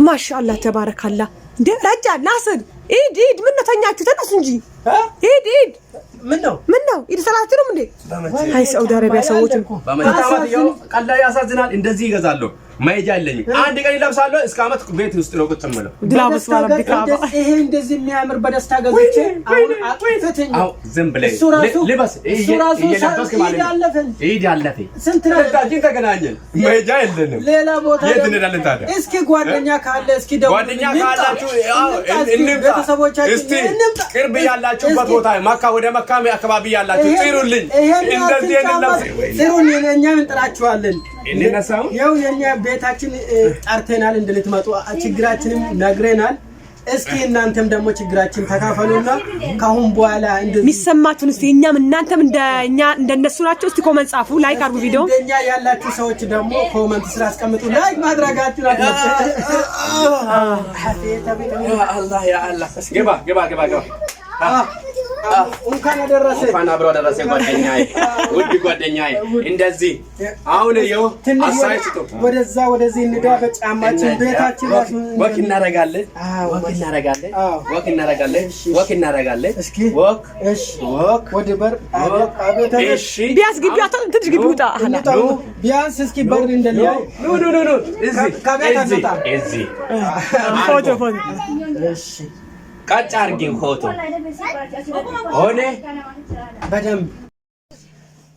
ማሻአላህ ተባረካላህ እንዴ ረጃ ናስር ኢድ ምን ተኛችሁ ተነሱ እንጂ ኢድ ምን ነው ኢድ ሰላት ነው እንዴ ሃይ ሳውዲ አረቢያ ሰዎች በመታወት ያው ቀላ ያሳዝናል እንደዚህ ይገዛሉ ማይጃ አይለኝም አንድ ቀን ይለብሳሉ እስከ አመት ቤት ውስጥ ነው ቁጭ ማለት ድላበስ ባለብካ ይሄ እንደዚህ የሚያምር በደስታ ገዝቼ አሁን አጥፍተኝ አው ዝም ብለህ ልበስ እየለበስክ ማለት ኢድ ያለፈ ስንት ነው ታዲያ ተገናኘን ማይጃ አይለንም ሌላ ቦታ የት እንሄዳለን ታዲያ እስኪ ጓደኛ ካለ እስኪ ደው ጓደኛ ካላችሁ ቤተሰቦቻችን ቅርብ ያላችሁበት ቦታ መካ ወደ መካ አካባቢ ያላችሁ ጥሩልኝ እንደዚህ ጥሩልኝ እኛ እንጥራችኋለን እንነሳው ያው የኛ ቤታችን ጠርተናል እንድትመጡ ችግራችንን ነግረናል እስኪ እናንተም ደግሞ ችግራችን ተካፈሉና ካሁን በኋላ እንደዚህ ሚሰማቱን እስቲ እኛም እናንተም እንደኛ እንደነሱ ናቸው እስቲ ኮሜንት ጻፉ ላይክ አድርጉ ቪዲዮ እንደኛ ያላችሁ ሰዎች ደግሞ ኮሜንት ስራ አስቀምጡ ላይክ ማድረጋችሁ አትርሱ አላህ ያ አላህ ገባ እንኳን አደረሰ እንኳን አብሮ አደረሰ ጓደኛዬ ውድ ጓደኛዬ እንደዚህ አሁን ይኸው አሳይቶ ወደዚህ እንዳ በጫማችን ቤታችን ወክ እናረጋለን እስኪ እሺ ወደ በር አቤት እሺ ቢያስ ግቢያት ትንሽ ግቢ ውጣ ቢያንስ እስኪ በር እንደላይ ኑ እዚህ ፎቶ እሺ ቀጭ አርጊው ፎቶ ሆነ በደንብ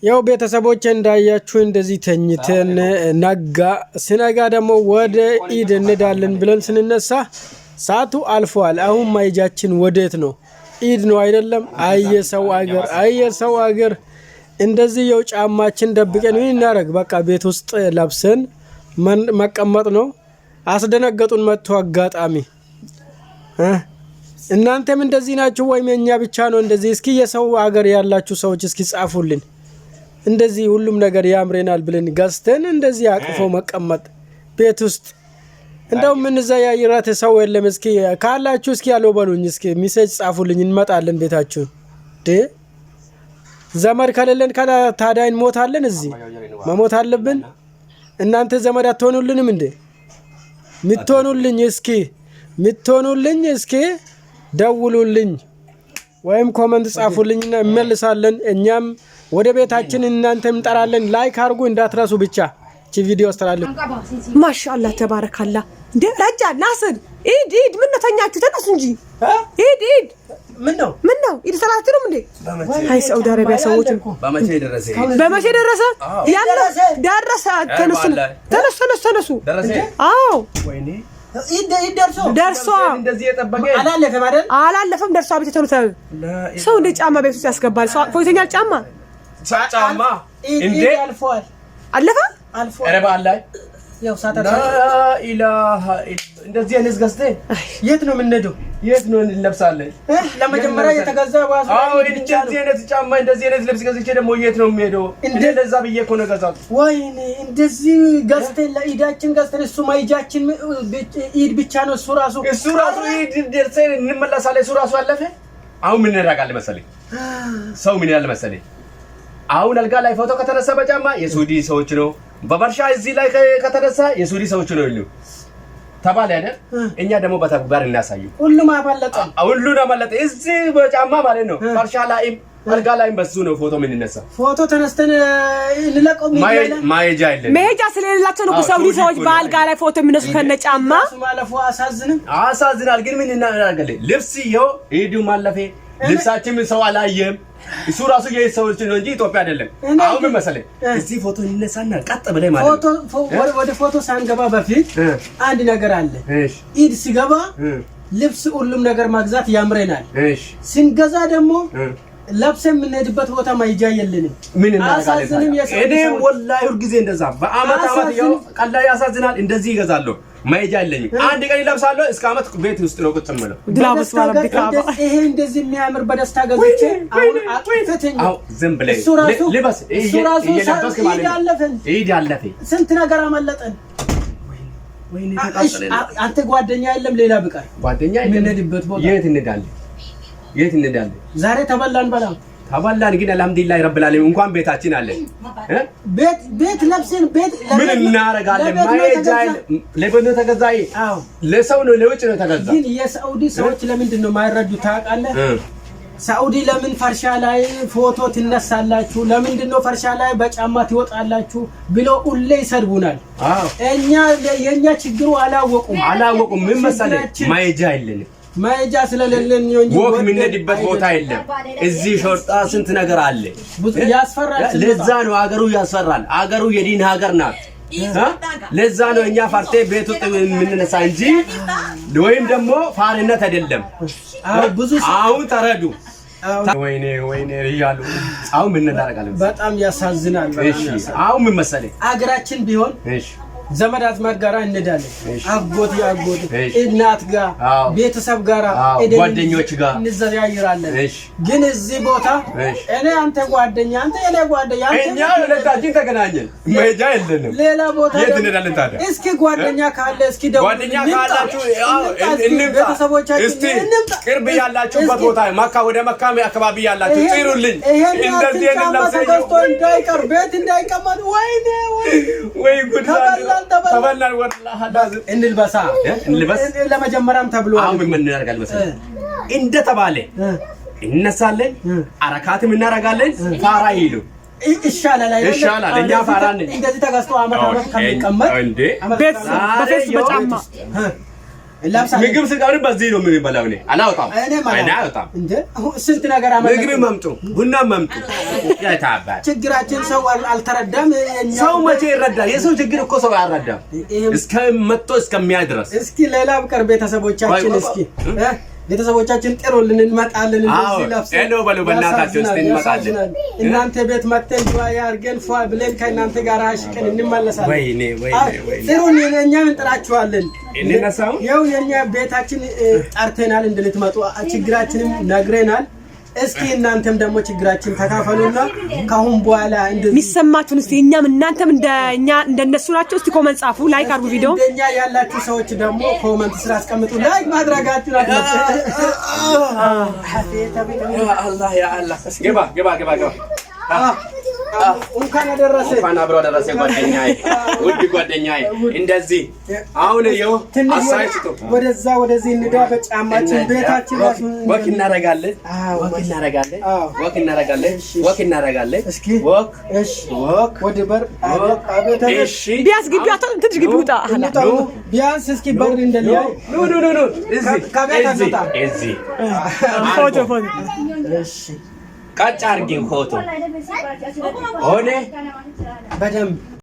ያው ቤተሰቦች እንዳያችሁ እንደዚህ ተኝተን ስነጋ ደግሞ ወደ ኢድ እንሄዳለን ብለን ስንነሳ ሰዓቱ አልፏል አሁን ማይጃችን ወዴት ነው ኢድ ነው አይደለም አየሰው አገር እንደዚህ ያው ጫማችን ደብቀን ምን እናረግ በቃ ቤት ውስጥ ለብሰን መቀመጥ ነው አስደነገጡን መጥቶ አጋጣሚ እናንተም እንደዚህ ናችሁ ወይም የኛ ብቻ ነው እንደዚህ እስኪ የሰው ሀገር ያላችሁ ሰዎች እስኪ ጻፉልን እንደዚህ ሁሉም ነገር ያምረናል ብለን ገዝተን እንደዚህ አቅፎ መቀመጥ ቤት ውስጥ እንደው ምን ዘያይራት ሰው የለም እስኪ ካላችሁ እስኪ ያለው በሉኝ እስኪ ሜሴጅ ጻፉልኝ እንመጣለን ቤታችሁ ዘመድ ከሌለን ታዲያ እንሞታለን እዚህ መሞት አለብን እናንተ ዘመድ አትሆኑልንም እንዴ ምትሆኑልኝ እስኪ ደውሉልኝ ወይም ኮሜንት ጻፉልኝና እንመልሳለን እኛም ወደ ቤታችን እናንተም እንጠራለን ላይክ አድርጉ እንዳትረሱ ብቻ እቺ ቪዲዮ አስተላልፉ ማሻአላህ ተባረካላህ እንዴ ረጃ ናስር ኢድ ምን ተኛችሁ ተነሱ እንጂ ኢድ ምን ነው ኢድ ሰላት ነው እንዴ ሃይ ሳውዲ አረቢያ ሰዎች በመቼ ደረሰ ያለ ደረሰ ተነሱ አዎ ወይኔ ደርሶ እንደዚህ የጠበቀ አላለፈም ደርሶ አብቴ ተሉት ሰው እንደ ጫማ ቤት ውስጥ ያስገባል ሰው ፎይተኛል ጫማ እንዴ አለፈ ረባላይ ያው ሳታታ ኢላሃ እንደዚህ አይነት ገዝተ የት ነው የምንሄደው የት ነው እንለብሳለን ለመጀመሪያ የተገዛ ዋስ እንደዚህ አይነት ጫማ እንደዚህ አይነት ልብስ ገዝቼ ደግሞ የት ነው የሚሄደው እንደዛ ብዬ እኮ ነው ገዛው ወይኔ እንደዚህ ገዝተን ለኢዳችን ገዝተን እሱ ማይጃችን ኢድ ብቻ ነው እሱ ራሱ ኢድ ደርሰን እንመለሳለን እሱ ራሱ አለፈ አሁን ምን እናደርጋለን መሰለኝ ሰው ምን ያለ መሰለኝ አሁን አልጋ ላይ ፎቶ ከተነሳ በጫማ የሱዲ ሰዎች ነው በበርሻ እዚህ ላይ ከተነሳ የሱዲ ሰዎች ነው ይሉ ተባለ አይደል እኛ ደግሞ በተግባር እናሳየው ሁሉም አመለጠ እዚህ በጫማ ማለት ነው በርሻ ላይ አልጋ ላይ በሱ ነው ፎቶ ምን ይነሳ ፎቶ ተነስተን እንለቀው ማይጃ አይደለም መሄጃ ስለሌላቸው ነው ሰውዲ ሰዎች በአልጋ ላይ ፎቶ የሚነሱ ከነጫማ ማለፉ አሳዝናል ግን ምን እናደርጋለን ልብስ ይኸው ኢዱ ማለፈ ልብሳችን ሰው አላየም እሱ ራሱ የሰዎች ነው እንጂ ኢትዮጵያ አይደለም አሁን ምን መሰለኝ እዚህ ፎቶ ይነሳና ቀጥ ብለህ ማለት ወደ ፎቶ ሳንገባ በፊት አንድ ነገር አለ ኢድ ሲገባ ልብስ ሁሉም ነገር ማግዛት ያምረናል ስንገዛ ደግሞ ለብሰን የምንሄድበት ቦታ ማይጃ የለንም ምን እናደርጋለን እኔም ወላሂ ሁሉ ጊዜ እንደዛ በአመት ያው ቀላ ያሳዝናል እንደዚህ ይገዛሉ ማይጃ የለኝም አንድ ቀን ይለብሳሉ እስከ አመት ቤት ውስጥ ነው ቁጭ ማለት ድላበስ ባለብካ ይሄ እንደዚህ የሚያምር በደስታ ገዝቼ አሁን አጥፍተኝ ዝም ብለህ ልበስ እየለበስክ ማለት ኢድ ያለፈ ስንት ነገር አመለጠን ወይኔ ተቃጠለ አንተ ጓደኛ የለም ሌላ ብቀር ጓደኛ የምንሄድበት ቦታ የት እንሄዳለን ዛሬ ተበላን በላ ተበላን ግን አልሐምዱሊላህ ረብል ዓለሚን እንኳን ቤታችን አለ ቤት ለብሰን ቤት ምን እናረጋለን ማይጃል ለበነ ተገዛይ ለሰው ነው ለውጭ ነው ተገዛ ግን የሳውዲ ሰዎች ለምንድን ነው ማይረዱ ታውቃለህ ሳውዲ ለምን ፈርሻ ላይ ፎቶ ትነሳላችሁ ለምንድን ነው ፈርሻ ላይ በጫማ ትወጣላችሁ ብሎ ሁሌ ይሰድቡናል እኛ የኛ ችግሩ አላወቁም ምን መሰለህ ማይጃ የለንም ማይጃ ስለሌለን ነው እንጂ ወክ ምንድበት ቦታ የለም እዚህ ሾርጣ ስንት ነገር አለ ያስፈራል ለዛ ነው አገሩ ያስፈራል አገሩ የዲን ሀገር ናት ለዛ ነው እኛ ፈርቴ ቤት ውስጥ ምንነሳ እንጂ ወይም ደግሞ ፋርነት አይደለም ብዙ አሁን ተረዱ ወይኔ ይያሉ አሁን ምን እናደርጋለን በጣም ያሳዝናል አሁን ምን መሰለኝ አገራችን ቢሆን ዘመድ አዝማድ ጋራ እንዳለን አጎት እናት ጋር ቤተሰብ ጋራ ጓደኞች ጋር እንዘያይራለን ግን እዚህ ቦታ እኔ አንተ ጓደኛ አንተ የኔ ጓደኛ እኛ ለታችን ተገናኘን መሄጃ የለንም ሌላ ቦታ የት እንሄዳለን ታዲያ እስኪ ጓደኛ ካለ እስኪ ደውል ጓደኛ ካላችሁ ቤተሰቦቻችን እስቲ ቅርብ ያላችሁበት ቦታ መካ ወደ መካ አካባቢ ያላችሁ ጥሩልኝ እንደዚህ እንደዚህ እንዳይቀር ቤት እንዳይቀመጥ ወይ ጉድ ተበላን ወላሂ ዳዝ እንልበስ ለመጀመሪያም ተብሎ አሁን ምን እናደርጋለን መሰለኝ እንደ ተባለ እንነሳለን አረካትም እናደርጋለን ፋራ ይሉ ይሻላል እኛ ፋራን እንደዚህ ተጋስቶ አመት ከሚቀመጥ እንዴ በፌስ በጫማ ምግብ ስጋውን በዚህ ነው የሚበላው እኔ አላወጣም እንዴ ስንት ነገር አመጣ ምግብ መምጡ ቡና መምጡ ያታባ ችግራችን ሰው አልተረዳም ሰው መቼ ይረዳል የሰው ችግር እኮ ሰው ያረዳም እስከመጥቶ እስከሚያድርስ እስኪ ሌላ በቀር ቤተሰቦቻችን እስኪ ቤተሰቦቻችን ጥሩልን እንመጣለን እንደዚህ ለፍሰ ነው በሉ በእናታችሁ እስቲ እንመጣለን እናንተ ቤት መጥተን ዱዓ ያርገን ፏ ብለን ከእናንተ ጋር አሽቀን እንመለሳለን ወይኔ ጥሩን እኛም እንጥራችኋለን እንነሳው ያው የኛ ቤታችን ጠርተናል እንድትመጡ ችግራችንም ነግረናል እስኪ እናንተም ደግሞ ችግራችን ተካፈሉና ካሁን በኋላ ሚሰማችሁን እስቲ እኛም እናንተም እንደኛ እንደነሱ ናቸው እስቲ ኮሜንት ጻፉ ላይክ አድርጉ ቪዲዮ እንደኛ ያላችሁ ሰዎች ደግሞ ኮሜንት ስራ አስቀምጡ ላይክ ማድረጋችሁን አትርሱ አላህ ያ አላህ ገባ እንኳን አደረሰ እንኳን አብሮ አደረሰ ጓደኛዬ ውድ ጓደኛዬ እንደዚህ አሁን ይኸው አሳይቶ ወደዚህ እንዳ በጫማችን ቤታችን ወክ እናረጋለን እስኪ ወክ ወደ በር እሺ ቢያስ ግቢያቶ ትንሽ ግቢ ውጣ ቢያንስ እስኪ በር እንደላይ ኑ እዚህ ፎቶ እሺ ቀጭ አድርጊው ፎቶ ሆነ በደንብ